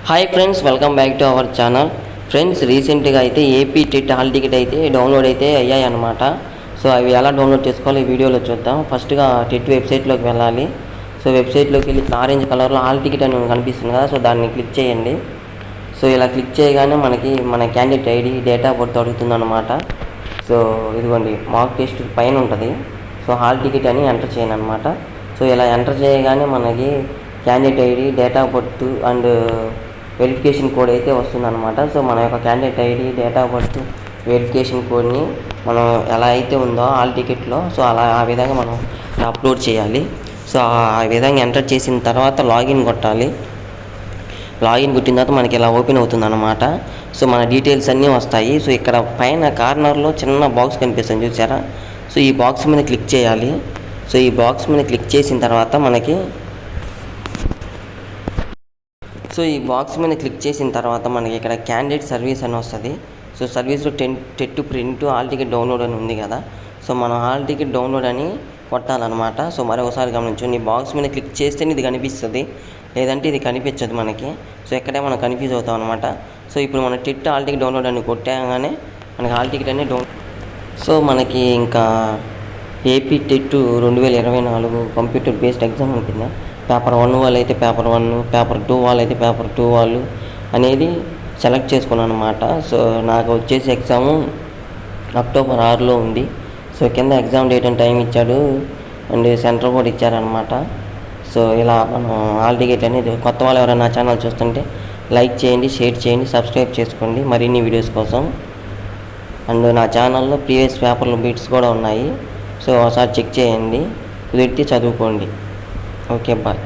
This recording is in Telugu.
Hi friends, welcome back to our channel. Friends, రీసెంట్గా అయితే ఏపీ టెట్ హాల్ టికెట్ అయితే డౌన్లోడ్ అయితే అయ్యాయి అనమాట. సో అవి ఎలా డౌన్లోడ్ చేసుకోవాలో ఈ వీడియోలో చూద్దాం. ఫస్ట్గా టెట్ వెబ్సైట్లోకి వెళ్ళాలి. సో వెబ్సైట్లోకి వెళ్ళి ఆరెంజ్ కలర్లో హాల్ టికెట్ అని కనిపిస్తుంది కదా, సో దాన్ని క్లిక్ చేయండి. సో ఇలా క్లిక్ చేయగానే మన candidate ID, date of birth అడుగుతుందన్నమాట. సో ఇదిగోండి, మార్క్ టెస్ట్ పైన ఉంటుంది. సో హాల్ టికెట్ అని ఎంటర్ చేయండి అనమాట. సో ఇలా ఎంటర్ చేయగానే మనకి candidate ID, date of birth and verification code అయితే వస్తుందన్నమాట. సో మన యొక్క candidate ID, date of birth, verification కోడ్ని మనం ఎలా అయితే ఉందో హాల్ టికెట్లో, సో ఆ విధంగా మనం అప్లోడ్ చేయాలి. సో ఆ విధంగా ఎంటర్ చేసిన తర్వాత లాగిన్ కొట్టాలి. లాగిన్ కొట్టిన తర్వాత మనకి ఇలా ఓపెన్ అవుతుంది అన్నమాట. సో మన డీటెయిల్స్ అన్నీ వస్తాయి. సో ఇక్కడ పైన కార్నర్లో చిన్న బాక్స్ కనిపిస్తుంది, చూసారా? సో ఈ బాక్స్ మీద క్లిక్ చేయాలి. సో ఈ బాక్స్ మీద క్లిక్ చేసిన తర్వాత మనకి ఇక్కడ క్యాండిడేట్ సర్వీస్ అని వస్తుంది. సో సర్వీస్లో TET print hall ticket download అని ఉంది కదా. సో మనం హాల్ టికెట్ డౌన్లోడ్ అని కొట్టాలన్నమాట. సో మరొకసారి గమనించండి, ఈ బాక్స్ మీద క్లిక్ చేస్తేనే ఇది కనిపిస్తుంది, లేదంటే ఇది కనిపించదు మనకి. సో ఎక్కడే మనం కన్ఫ్యూజ్ అవుతాం అనమాట. సో ఇప్పుడు మన టెట్ హాల్ టికెట్ డౌన్లోడ్ అని కొట్టాగానే మనకి హాల్ టికెట్ అనేది సో మనకి ఇంకా AP TET 2024 computer based exam ఉంటుంది. పేపర్ 1 వాళ్ళు అయితే పేపర్ 1, పేపర్ 2 వాళ్ళు అయితే పేపర్ 2 వాళ్ళు అనేది సెలెక్ట్ చేసుకున్నాను అనమాట. సో నాకు వచ్చేసి ఎగ్జాము అక్టోబర్ 6లో ఉంది. సో కింద ఎగ్జామ్ డేట్ అండ్ టైం ఇచ్చాడు, అండ్ సెంటర్ కూడా ఇచ్చారనమాట. సో ఇలా మనం హాల్ టికెట్ అనేది, కొత్త వాళ్ళు ఎవరైనా నా ఛానల్ చూస్తుంటే లైక్ చేయండి, షేర్ చేయండి, సబ్స్క్రైబ్ చేసుకోండి మరిన్ని వీడియోస్ కోసం. అండ్ నా ఛానల్లో ప్రీవియస్ పేపర్లు బిట్స్ కూడా ఉన్నాయి. సో ఒకసారి చెక్ చేయండి, కుదిరితే చదువుకోండి. Okay, bye.